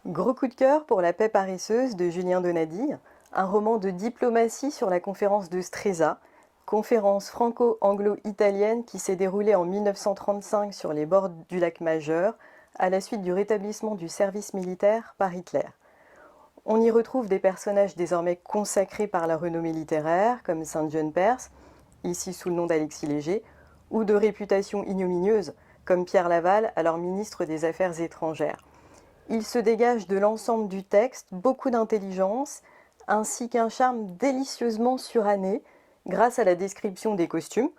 Gros coup de cœur pour La paix paresseuse de Julien Donadi, un roman de diplomatie sur la conférence de Stresa, conférence franco-anglo-italienne qui s'est déroulée en 1935 sur les bords du lac Majeur, à la suite du rétablissement du service militaire par Hitler. On y retrouve des personnages désormais consacrés par la renommée littéraire, comme Saint-John Perse, ici sous le nom d'Alexis Léger, ou de réputation ignominieuse, comme Pierre Laval, alors ministre des Affaires étrangères. Il se dégage de l'ensemble du texte beaucoup d'intelligence, ainsi qu'un charme délicieusement suranné, grâce à la description des costumes,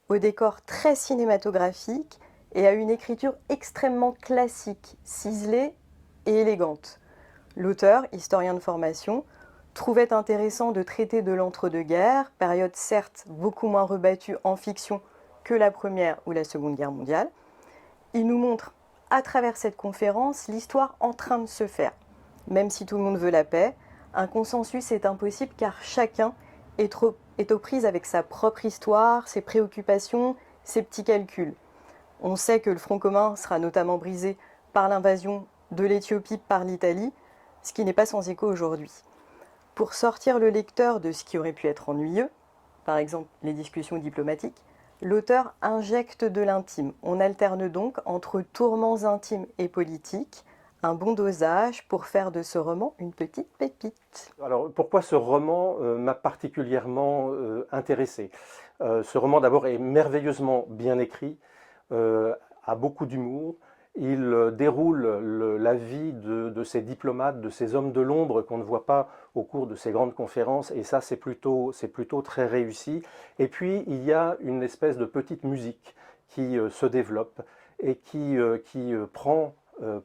au décor très cinématographique et à une écriture extrêmement classique, ciselée et élégante. L'auteur, historien de formation, trouvait intéressant de traiter de l'entre-deux-guerres, période certes beaucoup moins rebattue en fiction que la Première ou la Seconde Guerre mondiale. Il nous montre, à travers cette conférence, l'histoire en train de se faire. Même si tout le monde veut la paix, un consensus est impossible car chacun est aux prises avec sa propre histoire, ses préoccupations, ses petits calculs. On sait que le front commun sera notamment brisé par l'invasion de l'Éthiopie par l'Italie, ce qui n'est pas sans écho aujourd'hui. Pour sortir le lecteur de ce qui aurait pu être ennuyeux, par exemple les discussions diplomatiques, l'auteur injecte de l'intime. On alterne donc entre tourments intimes et politiques, un bon dosage pour faire de ce roman une petite pépite. Alors, pourquoi ce roman m'a particulièrement intéressé? Ce roman, d'abord, est merveilleusement bien écrit, a beaucoup d'humour. Il déroule la vie de ces diplomates, de ces hommes de l'ombre qu'on ne voit pas au cours de ces grandes conférences, et ça, c'est plutôt très réussi. Et puis, il y a une espèce de petite musique qui se développe et qui prend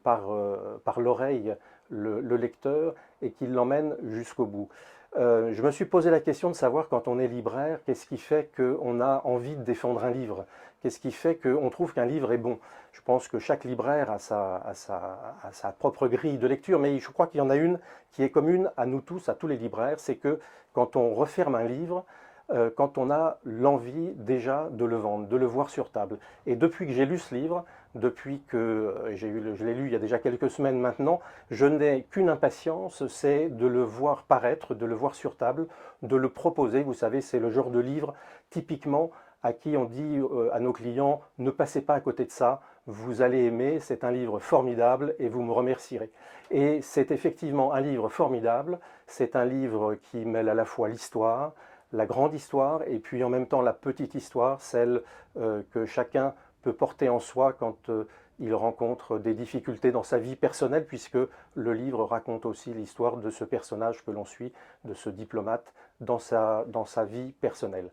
par l'oreille le lecteur et qui l'emmène jusqu'au bout. Je me suis posé la question de savoir, quand on est libraire, qu'est-ce qui fait qu'on a envie de défendre un livre? Qu'est-ce qui fait qu'on trouve qu'un livre est bon? Je pense que chaque libraire a sa propre grille de lecture, mais je crois qu'il y en a une qui est commune à nous tous, à tous les libraires, c'est que quand on referme un livre, quand on a l'envie déjà de le vendre, de le voir sur table. Et depuis que j'ai lu ce livre, depuis que je l'ai lu il y a déjà quelques semaines maintenant, je n'ai qu'une impatience, c'est de le voir paraître, de le voir sur table, de le proposer. Vous savez, c'est le genre de livre typiquement à qui on dit à nos clients, ne passez pas à côté de ça, vous allez aimer, c'est un livre formidable et vous me remercierez. Et c'est effectivement un livre formidable, c'est un livre qui mêle à la fois l'histoire, la grande histoire et puis en même temps la petite histoire, celle que chacun peut porter en soi quand il rencontre des difficultés dans sa vie personnelle, puisque le livre raconte aussi l'histoire de ce personnage que l'on suit, de ce diplomate, dans sa vie personnelle.